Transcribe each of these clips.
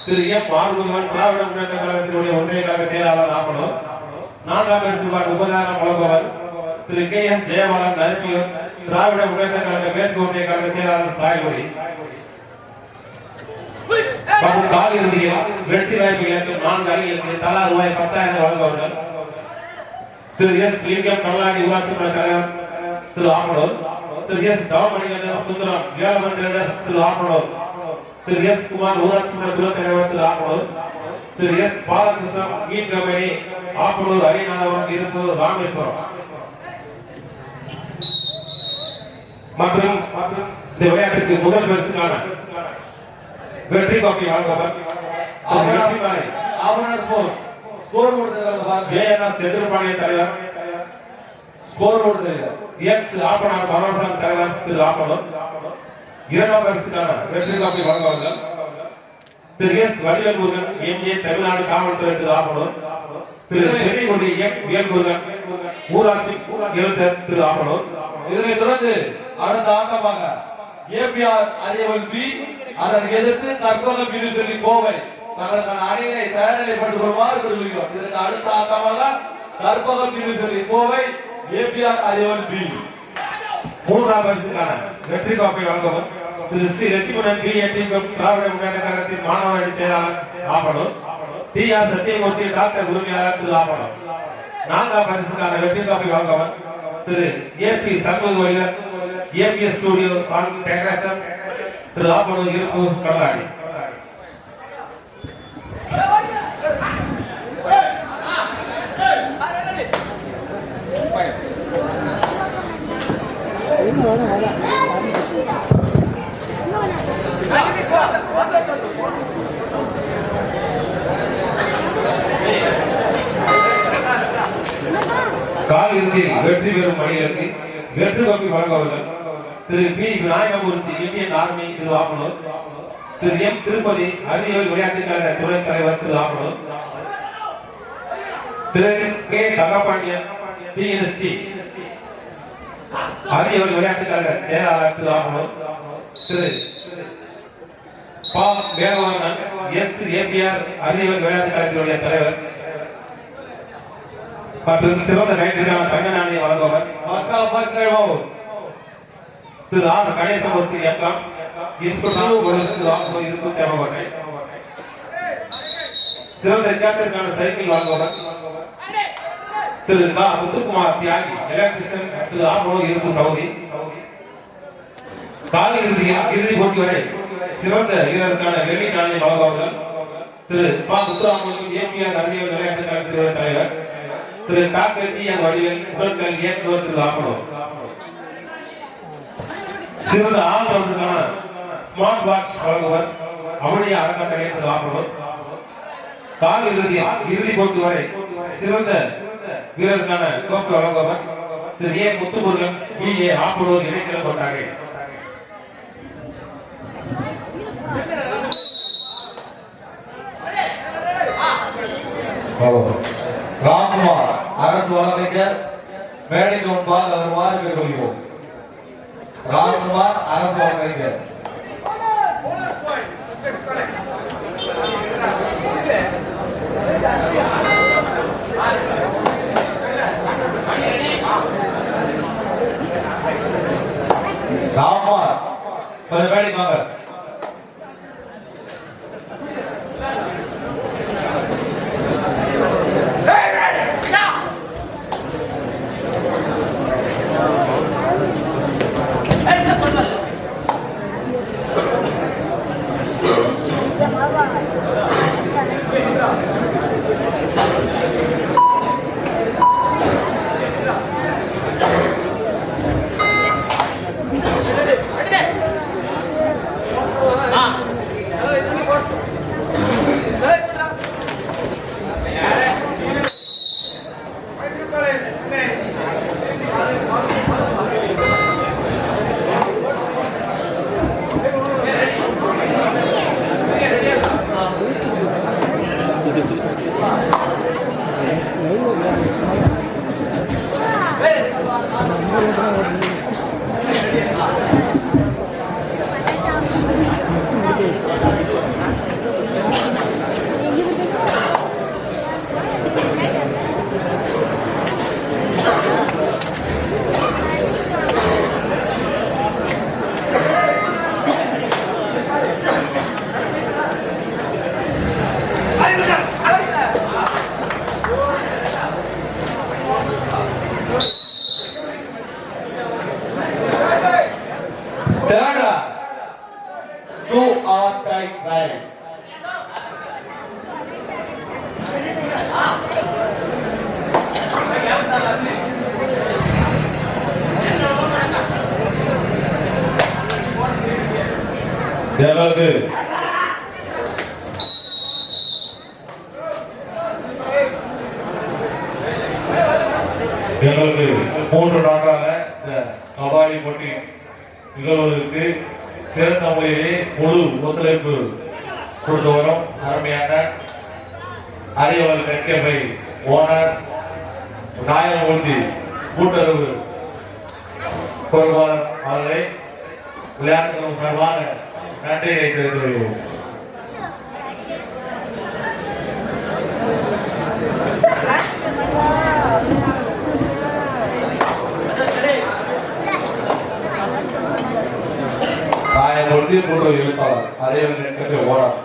திரு M மார்புகன் Dravida Munnetra கழகத்தினுடைய ஒன்றிய கழக செயலாளர் ஆகணும். 4ஆம் பரிசு உபகாரம் வழங்குவர் திரு கே எஸ் ஜெயபாலன் நரப்பியூர் திராவிட முன்னேற்ற கழக மேற்கு ஒன்றிய கழக செயலாளர் சாயல்குடி. மற்றும் கால் இறுதியில் வெற்றி வாய்ப்பு இலக்கம் 4 அணிகளுக்கு தலா ரூபாய் 10,000 வழங்குவார்கள். திரு எஸ் லிங்கம் கடலாடி ஊராட்சி மன்ற தலைவர் திரு ஆமனூர், திரு எஸ் தவமணிகண்டன் சுந்தரம் வேளாண் ட்ரேடர்ஸ் திரு ஆமனூர், திரு எஸ் குமார் ஊராட்சி மன்ற துணை தலைவர் திரு ஆமனூர், திரு எஸ் பாலகிருஷ்ணன் மீன் கம்பெனி ஆப்பனூர் அரியநாதபுரம் இருப்பு ராமேஸ்வரம். மற்றும் இந்த விளையாட்டுக்கு முதல் பரிசுக்கான வெற்றி கோப்பை வழங்குவர் ஸ்கோர் செந்தில்பாளைய தலைவர், ஸ்கோர் எக்ஸ் ஆப்பனார் பரவசம் தலைவர் திரு ஆப்பனூர். 2ஆம் பரிசுக்கான வெற்றி கோப்பை வழங்குவார்கள் திரு எஸ் வடிவேல் முருகன் எம்ஏ தமிழ்நாடு காவல்துறை திரு ஆப்பனூர், திரு பெரியகுடி எம் வேல்முருகன் ஊராட்சி எழுத்தர் திரு ஆப்பனூர். இதனைத் தொடர்ந்து அடுத்த ஆட்டமாக ஏபிஆர் அரியவல் பி அதனை எதிர்த்து கற்பகம் யூனிவர்சிட்டி கோவை தங்களுக்கான அணியினை தயார்நிலைப்படுத்திக் கொள்ளுமாறு கேட்டுக்கொள்கிறோம். இதற்கு அடுத்த ஆட்டமாக கற்பகம் யூனிவர்சிட்டி கோவை ஏபிஆர் அரியவல் பி. 3ஆம் பரிசுக்கான வெற்றி கோப்பை வழங்குவர் திரு சி லட்சுமணன் பிஏடி திராவிட முன்னேற்ற கழகத்தின் மாணவர் அணி செயலாளர் Appanur, T R Sathyamoorthy doctor உரிமையாளர் திரு ஆப்பனூர். 4ஆம் பரிசுக்கான வெற்றி கோப்பை வழங்குவர் Thiru AP Shanmugavaligar ABS studio decoration Thiru Appanur இருப்பு கடலாடி. கால் இறுதியில் வெற்றி பெறும் அணிகளுக்கு வெற்றி கோப்பை வழங்குவார்கள் திரு பி விநாயகமூர்த்தி இந்தியன் ஆர்மி திரு ஆப்பனூர், திரு எம் திருப்பதி அறிவியல் விளையாட்டுக் கழக துணைத் தலைவர் திரு ஆப்பனூர், திரு கே தங்கபாண்டியன் டிஎன்எஸ்டி அறிவியல் விளையாட்டுக் கழக செயலாளர் திரு ஆப்பனூர், திரு பா வேகவர்ணன் எஸ் ஏபிஆர் அறிவியல் விளையாட்டுக் கழகத்தினுடைய தலைவர் மற்றும் சிறந்த கைதிற்கான தங்க நாணயம் வழங்குவர் திரு ஆர் கணேசமூர்த்தி எக்கம் இருப்பு தேவகோட்டை. சிறந்த வித்தியாசத்திற்கான சைக்கிள் வழங்குவர் திரு கா முத்துக்குமார் தியாகி எலக்ட்ரிஷியன் திரு ஆப்பனூர் இருப்பு சவுதி. கால இறுதி போட்டி வரை சிறந்த வீரருக்கான வெள்ளி நாணயம் வழங்குவார்கள் திரு பா முத்துராமலிங்கம் ஏபிஆர் அறிவியல் விளையாட்டுக் கழகத்தினுடைய தலைவர், திரு டாக்டர் ஜி என் வடிவேல் உடற்கல்வி இயக்குனர் திரு ஆப்பனூர். சிறந்த ஆல்ரவுண்டருக்கான ஸ்மார்ட் வாட்ச் வழங்குவர் அவனிய அறக்கட்டளை திரு ஆப்பனூர். கால் இறுதி போட்டி வரை சிறந்த வீரருக்கான கோப்பை வழங்குவர் திரு ஏ முத்துமுருகன் பிஏ ஆப்பனூர் இணைக்கிற கொண்டாக. ராம்குமார் அரசு வழக்கறிஞர் மேடைக்கு முன்பாக வருமாறு கேட்டுக்கொள்கிறோம். ராம்குமார் அரசு வழக்கறிஞர். ராம்குமார் கொஞ்சம் மேடைக்கு வாங்க. எங்களுக்கு எங்களுக்கு 3 நாட்களாக இந்த கபாடி போட்டி நிகழ்வதற்கு சிறந்த முறையிலே முழு ஒத்துழைப்பு கொடுத்து வரும் அருமையான அரியவல் நெற்கை ஓனர் நாயகமூர்த்தி கூட்டுறவு பொறுப்பாளர் அவர்களை விளையாட்டுகளும் சார்பாக நன்றியை தெரிவித்துக் கொள்வோம். நாயகமூர்த்தி கூட்டுறவு எழுத்தாளர் அரியவல் நெற்கை ஓனர்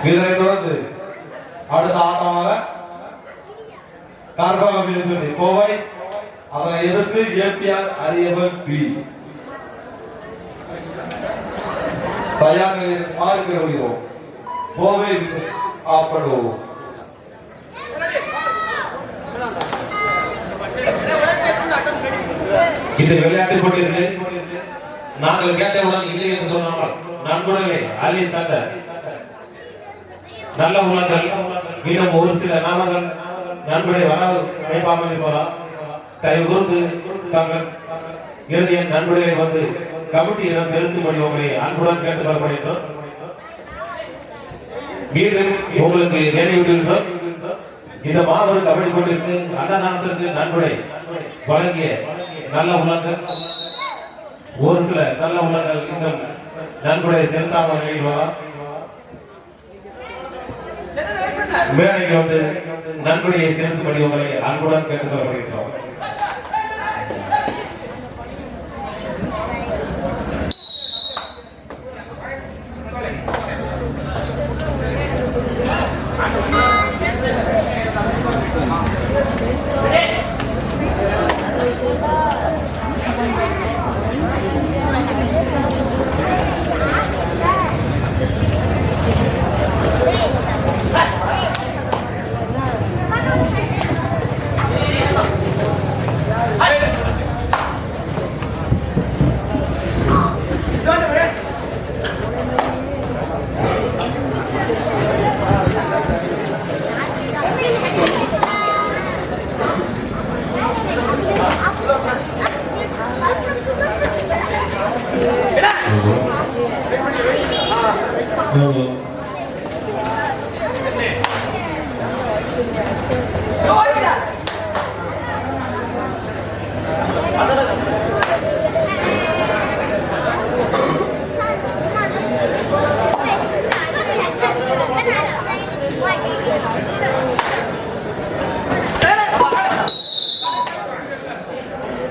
இதனைத் தொடர்ந்து அடுத்த ஆட்டமாக கார்பாக கோவை அதனை எதிர்த்து ஏபிஆர் அரியவல் பி தயார் நிலையில் மாறி வருகிறோம். கோவை ஆப்படும் இந்த விளையாட்டு போட்டியிருக்கு நாங்கள் கேட்டவுடன் இல்லை என்று சொன்னாமல் நண்பர்களே அள்ளி தந்த நல்ல உள்ளங்கள் இன்னும் ஒரு சில நாமங்கள் நண்பர்களை வர வைப்பாமல் இருப்பதால் தயவு கூர்ந்து தாங்கள் இறுதிய நண்பர்களை வந்து கமிட்டியிடம் செலுத்தும்படி உங்களை அன்புடன் கேட்டுக்கொள்ளப்படுகின்றோம். மீண்டும் உங்களுக்கு நினைவுகின்றோம். இந்த மாபெரும் கபடி போட்டிற்கு அன்னதானத்திற்கு நன்கொடை வழங்கிய நல்ல உள்ளங்கள் ஒரு சில நல்ல உள்ளங்கள் இன்னும் நன்கொடை செலுத்தாமல் நிகழ்வதால் மேடைக்கு வந்து நன்கொடையை செலுத்தும்படி உங்களை அன்புடன் கேட்டுக்கொள்ளப்படுகின்றோம்.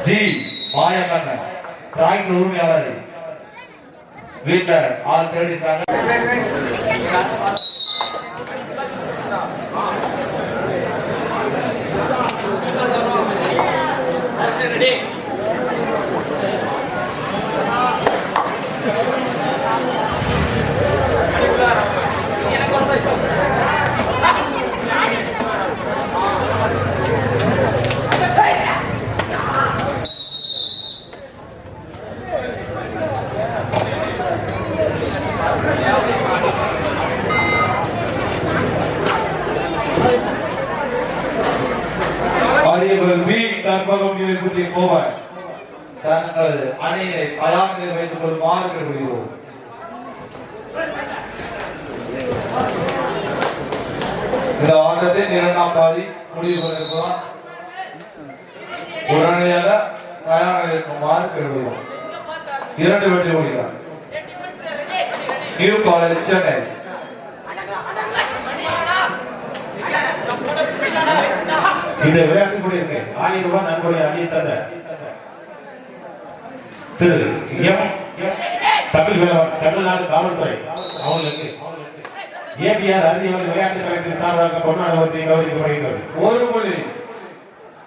ஜி மாயக்கண்ணன் டிராயிங் உரிமையாளர் வீட்டில் ஆள் தேடிட்டாங்க. கற்பகம் யூனிவர்சிட்டி கோவை தங்களது அணியினை தயார் நிலை வைத்துக் கொள்ளுமாறு கேட்டுக்கொள்கிறோம். இந்த ஆட்டத்தின் இரண்டாம் பாதி முடிவு பெறுகிறோம். உடனடியாக தயார் நிலை இருக்குமாறு கேட்டுக்கொள்கிறோம். 2 வெற்றி முடிகிறார். New college Chennai. இந்த விளையாட்டு கூட இருக்கு 1000 ரூபாய் நன்கொடை அள்ளி தந்த திரு எம் தமிழ்நாடு காவல்துறை அவங்களுக்கு ஏபிஆர் அறிவியல் விளையாட்டு கழகத்தின் சார்பாக கொண்டாடப்பட்டு கௌரவிக்கப்படுகிறது. ஒரு மொழி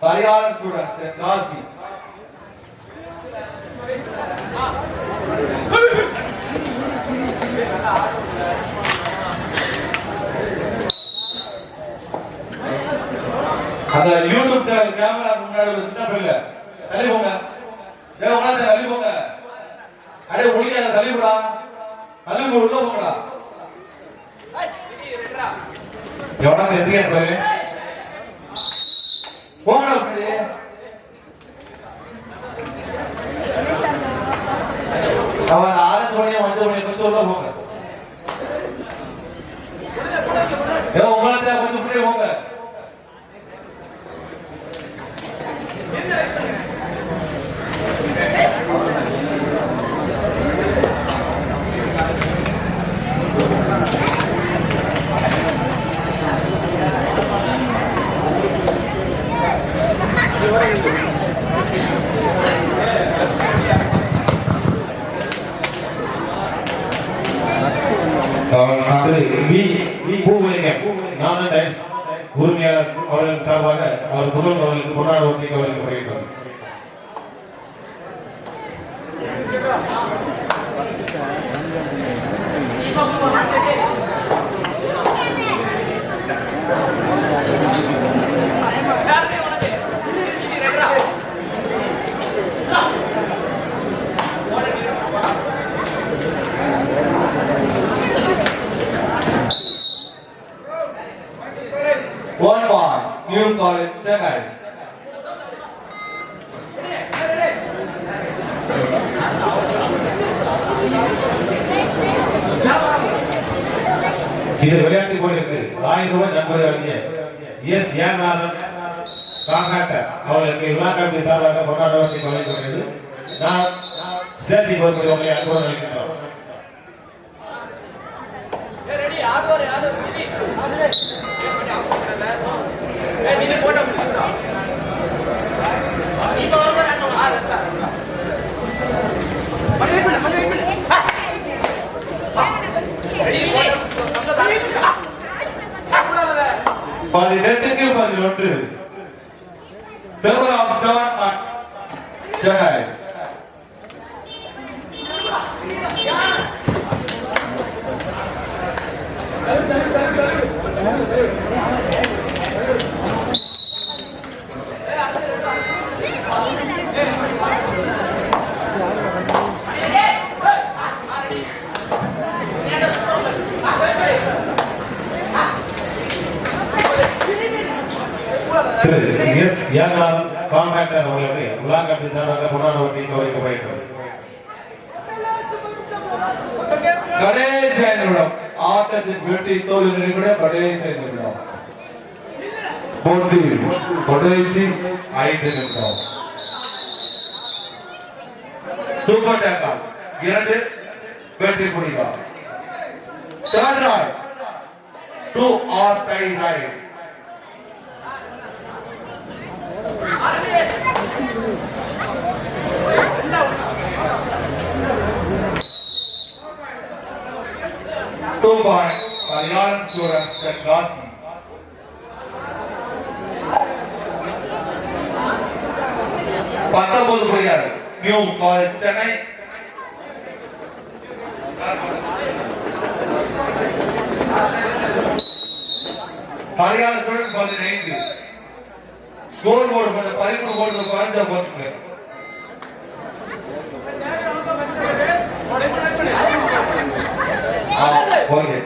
தயார் ஸ்டூடெண்ட் காசி. அந்த யூடியூப் சேனல் கேமரா முன்னாடி ஒரு சின்ன பிள்ளை தள்ளி போங்க. தள்ளி போங்க. அடே ஒளிக்காத தள்ளி போடா. தள்ளி போ உள்ள போங்கடா. எவனா எதுக்கே பாரு. போங்கடா அப்படியே. அவன் 6 மணியா 5 மணி கொஞ்சம் உள்ள போங்க. உங்களை கொஞ்சம் இப்படியே போங்க. உரிமையாளர் அவர்கள் சார்பாக அவர் முதல்வர் அவர்களுக்கு கொண்டாடுவதை கௌரவிக்கப்படுகிறது. New College Chennai. இது விளையாட்டு போட்டிக்கு 1000 ரூபாய் நன்கொடை வழங்கிய எஸ் ஏநாதன் கான்ட்ராக்டர் அவர்களுக்கு விழா கமிட்டி சார்பாக கொண்டாடப்பட்டு கௌரவிக்கப்படுகிறது. நான் ஸ்டேஜ் போர்டு உங்களை அன்புடன் அழைக்கின்றோம். பதினெட்டுக்கு 11 சென்னை. எஸ் ஏநாதன் கான்ட்ராக்டர் அவர்களுக்கு விழா கமிட்டி சார்பாக கொண்டாடப்பட்டு கௌரவிக்கப்படுகிறது. கடைசி 5 நிமிடம் ஆட்டத்தின் வெற்றி தோல்வி கூட கடைசி 5 நிமிடம். போட்டி கடைசி 5 நிமிடம். சூப்பர் டேக்கல் 2 வெற்றி புரிவா. Third right 2 or tie right. Two points, Malayalam students at Ghazi. Pathabod player, New College Chennai. Malayalam students for the 90. Scoreboard for the 5 board of Panja both play. Okay.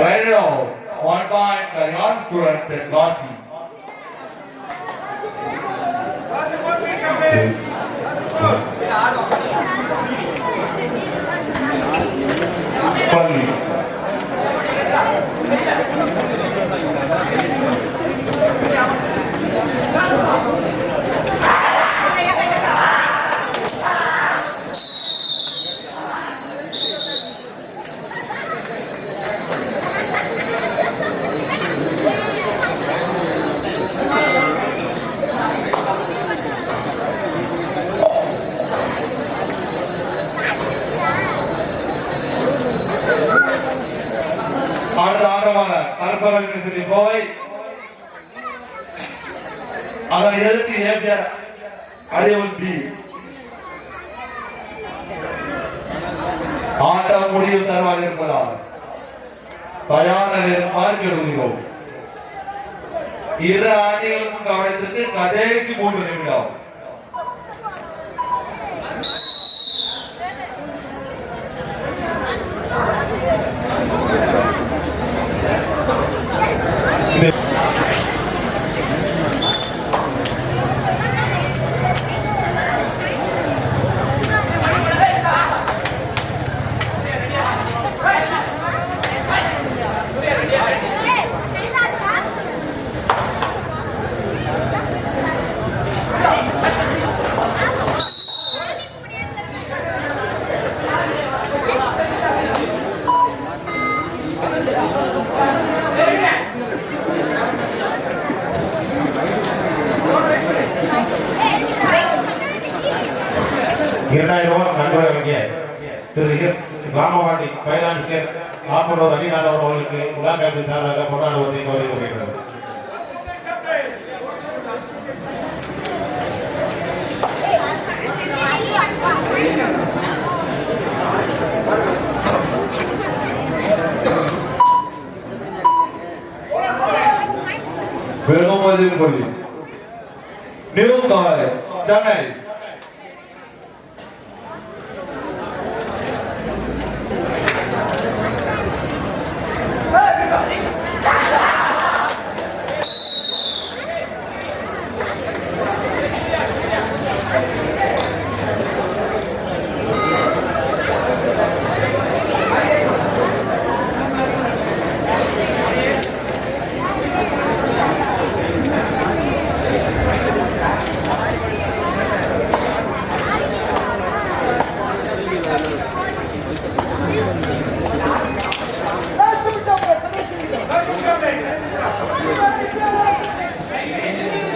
Right now, 1 point Karyan student at Gossi. Pali. அடுத்த ஆட்டமாக கற்பக university Kovai அதனை எதிர்த்து APR அரியவல் B. ஆட்டம் முடியும் தருவாக இருப்பதால் தயார் நிலையுமாறு கேட்டுக்கொள்கிறோம். இரு அணிகளுக்கும் கவனத்திற்கு கடைசி 3 நிமிடம். ₹2000 நன்கொடை வழங்கிய திரு எஸ் ராமவாண்டி பைனான்சியர் ஆப்பனூர் அலிநாத் அவர்களுக்கு உலா கமிட்டி சார்பாக கொண்டாடுவதை கௌரவிக்கப்படுகிறது. வெறுமதில் கொள்ளி நியூ காலேஜ் சென்னை.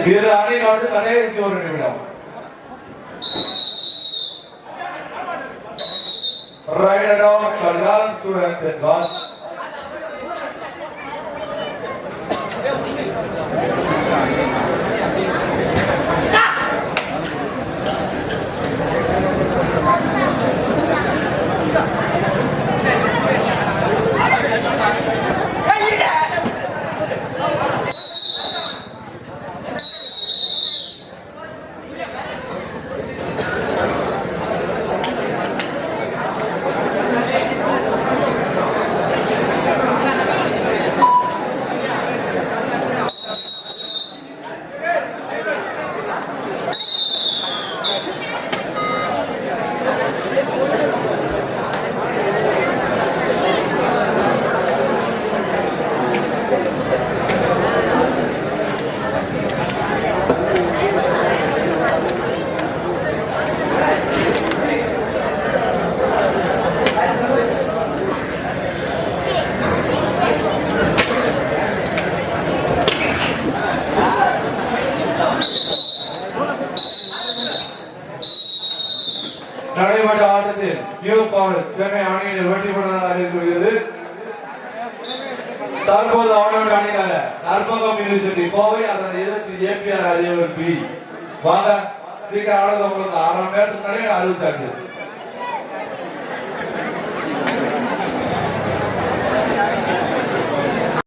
இரு அணிகளோடு கடைசி 1 நிமிடம். Right down Karyan student at Gossi. நடைபெற்ற ஆட்டத்தில் நியூ காலேஜ் சென்னை அணியினை வெற்றி பெற்றதாக அறிவிக்கப்படுகிறது. தற்போது ஆடவர் அணியாக கற்பகம் யூனிவர்சிட்டி கோவை அதனை எதிர்த்து ஏபிஆர் அரியவல் பி. வாங்க சீக்கிரம் ஆடுறது உங்களுக்கு 6 மணி நேரத்துக்கு முன்னாடி அறிவித்தாச்சு.